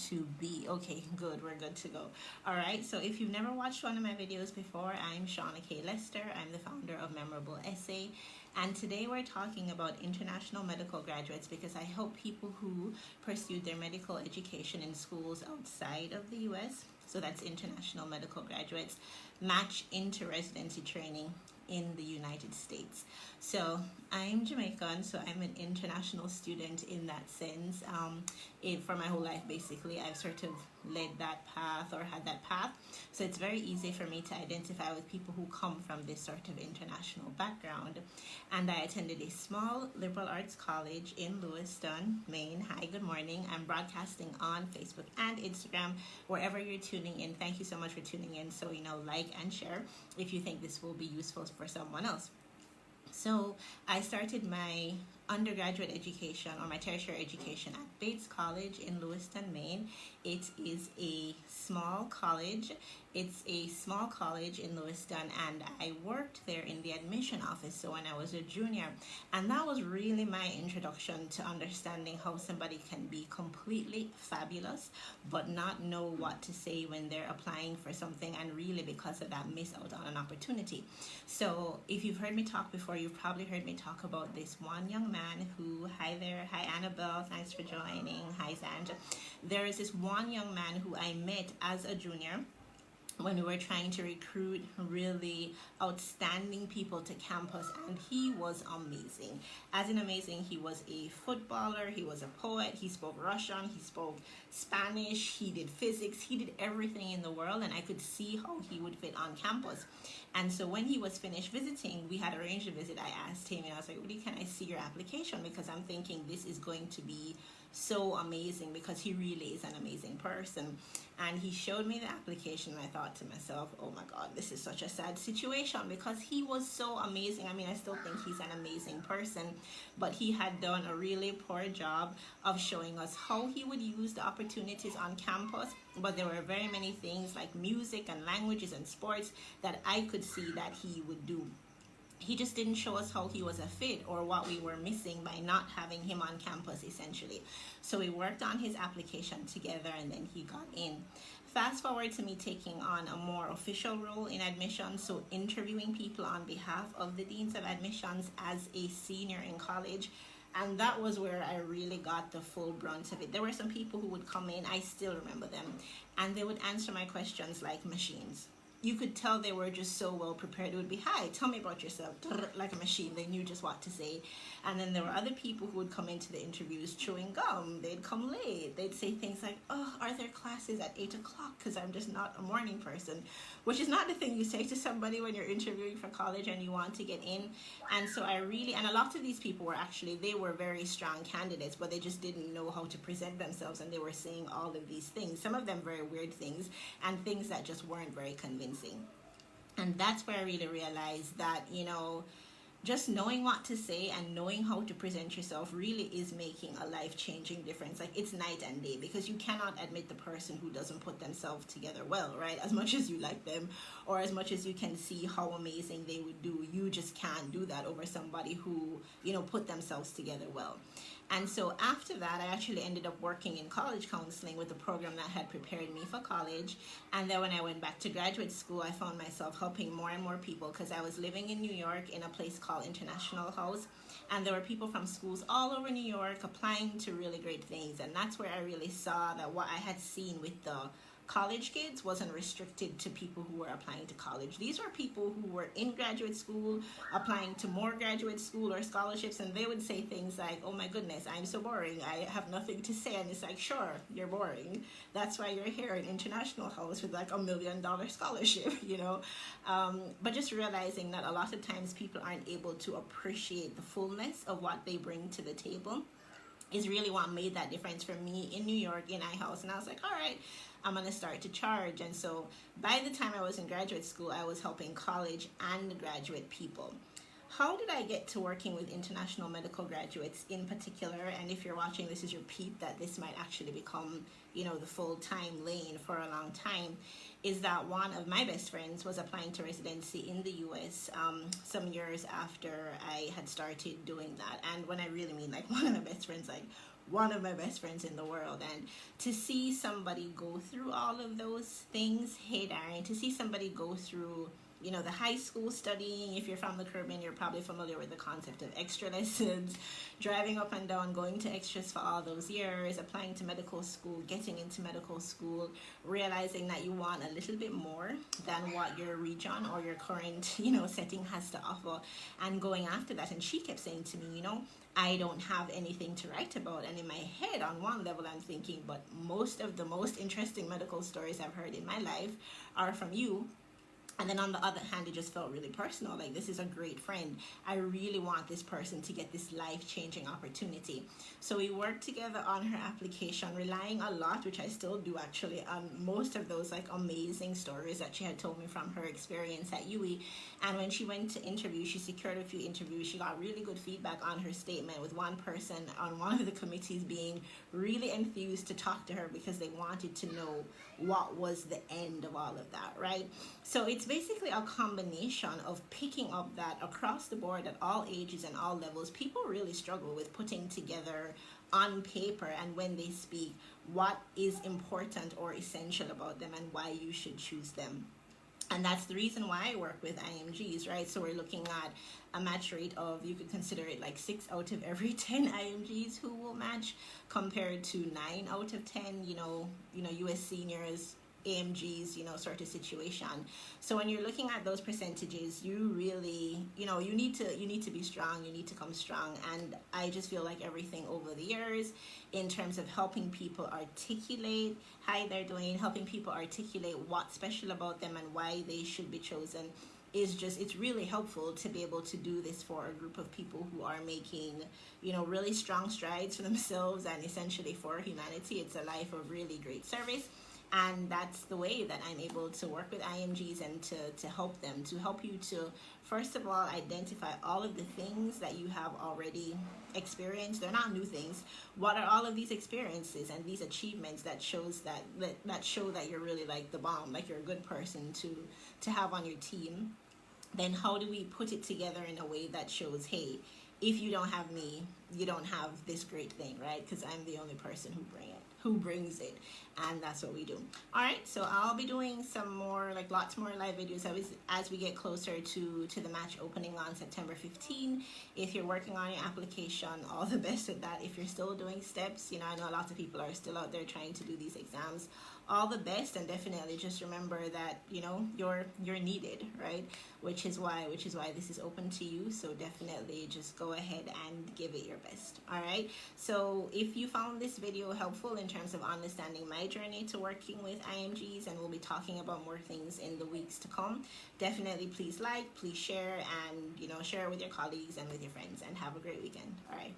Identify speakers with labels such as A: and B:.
A: to be. Okay, good, we're good to go. All right, so if you've never watched one of my videos before, I'm Shauna K. Lester. I'm the founder of Memorable Essay, and today we're talking about international medical graduates because I help people who pursued their medical education in schools outside of the US, so that's international medical graduates, match into residency training in the United States. So I'm Jamaican, so I'm an international student in that sense. For my whole life, basically, I've sort of led that path or had that path. So it's very easy for me to identify with people who come from this sort of international background. And I attended a small liberal arts college in Lewiston, Maine. Hi, good morning. I'm broadcasting on Facebook and Instagram, wherever you're tuning in. Thank you so much for tuning in. So, like and share if you think this will be useful for someone else. So I started my undergraduate education or my tertiary education at Bates College in Lewiston, Maine. It is a small college. It's a small college in Lewiston, and I worked there in the admission office, so when I was a junior. And that was really my introduction to understanding how somebody can be completely fabulous but not know what to say when they're applying for something, and really because of that miss out on an opportunity. So if you've heard me talk before, you've probably heard me talk about this one young man who, hi there, hi Annabelle, thanks for joining, hi Sandra. There is this one young man who I met as a junior when we were trying to recruit really outstanding people to campus, and he was amazing. As in amazing, he was a footballer, he was a poet, he spoke Russian, he spoke Spanish, he did physics, he did everything in the world, and I could see how he would fit on campus. And so when he was finished visiting, we had arranged a visit. I asked him, and I was like, Woody, can I see your application? Because I'm thinking this is going to be so amazing, because he really is an amazing person. And he showed me the application, and I thought to myself, oh my God, this is such a sad situation, because he was so amazing. I mean, I still think he's an amazing person, but he had done a really poor job of showing us how he would use the opportunities on campus. But there were very many things like music and languages and sports that I could see that he would do. He just didn't show us how he was a fit or what we were missing by not having him on campus, essentially. So we worked on his application together, and then he got in. Fast forward to me taking on a more official role in admissions, so interviewing people on behalf of the deans of admissions as a senior in college. And that was where I really got the full brunt of it. There were some people who would come in, I still remember them, and they would answer my questions like machines. You could tell they were just so well prepared. It would be, hi, tell me about yourself, like a machine. They knew just what to say. And then there were other people who would come into the interviews chewing gum. They'd come late. They'd say things like, oh, are there classes at 8 o'clock? Because I'm just not a morning person, which is not the thing you say to somebody when you're interviewing for college and you want to get in. And so and a lot of these people were actually, they were very strong candidates, but they just didn't know how to present themselves. And they were saying all of these things, some of them very weird things, and things that just weren't very convincing. And that's where I really realized that, just knowing what to say and knowing how to present yourself really is making a life-changing difference. Like, it's night and day, because you cannot admit the person who doesn't put themselves together well, right? As much as you like them, or as much as you can see how amazing they would do, you just can't do that over somebody who, put themselves together well. And so after that, I actually ended up working in college counseling with a program that had prepared me for college. And then when I went back to graduate school, I found myself helping more and more people, because I was living in New York in a place called International House. And there were people from schools all over New York applying to really great things. And that's where I really saw that what I had seen with the college kids wasn't restricted to people who were applying to college. These were people who were in graduate school, applying to more graduate school or scholarships, and they would say things like, oh my goodness, I'm so boring, I have nothing to say. And it's like, sure, you're boring. That's why you're here in International House with like $1 million scholarship, But just realizing that a lot of times people aren't able to appreciate the fullness of what they bring to the table is really what made that difference for me in New York, in iHouse. And I was like, all right, I'm going to start to charge. And so by the time I was in graduate school, I was helping college and graduate people. How did I get to working with international medical graduates in particular? And if you're watching, this is your peep that this might actually become, the full-time lane for a long time, is that one of my best friends was applying to residency in the US some years after I had started doing that. And when I really mean like one of my best friends, like one of my best friends in the world. And to see somebody go through all of those things, hey Darren, to see somebody go through, you know, the high school studying. If you're from the Caribbean, you're probably familiar with the concept of extra lessons, driving up and down, going to extras for all those years, applying to medical school, getting into medical school, realizing that you want a little bit more than what your region or your current, you know, setting has to offer, and going after that. And she kept saying to me, you know, I don't have anything to write about. And in my head, on one level, I'm thinking, but most of the most interesting medical stories I've heard in my life are from you. And then on the other hand, it just felt really personal. Like, this is a great friend. I really want this person to get this life-changing opportunity. So we worked together on her application, relying a lot, which I still do actually, on most of those like amazing stories that she had told me from her experience at UE. And when she went to interview, she secured a few interviews. She got really good feedback on her statement, with one person on one of the committees being really enthused to talk to her because they wanted to know what was the end of all of that, right? So it's basically a combination of picking up that across the board at all ages and all levels. People really struggle with putting together on paper and when they speak what is important or essential about them and why you should choose them. And that's the reason why I work with IMGs, right? So we're looking at a match rate of, you could consider it like 6 out of every 10 IMGs who will match, compared to 9 out of 10, you know, US seniors, AMGs, you know, sort of situation. So when you're looking at those percentages, you really, you know, you need to be strong, you need to come strong. And I just feel like everything over the years in terms of helping people articulate, hi there Dwayne, helping people articulate what's special about them and why they should be chosen, is just, it's really helpful to be able to do this for a group of people who are making, you know, really strong strides for themselves and essentially for humanity. It's a life of really great service. And that's the way that I'm able to work with IMGs and to help them, to help you to, first of all, identify all of the things that you have already experienced. They're not new things. What are all of these experiences and these achievements that shows that show that you're really like the bomb, like you're a good person to have on your team? Then how do we put it together in a way that shows, hey, if you don't have me, you don't have this great thing, right? Because I'm the only person who brings it, and that's what we do. All right, so I'll be doing some more, like lots more live videos as we get closer to the match opening on September 15. If you're working on your application, all the best with that. If you're still doing steps, you know, I know lots of people are still out there trying to do these exams. All the best, and definitely just remember that, you know, you're needed, right? Which is why this is open to you. So definitely just go ahead and give it your best. All right, so if you found this video helpful in terms of understanding my journey to working with IMGs, and we'll be talking about more things in the weeks to come, definitely please like, please share, and, you know, share it with your colleagues and with your friends, and have a great weekend. All right.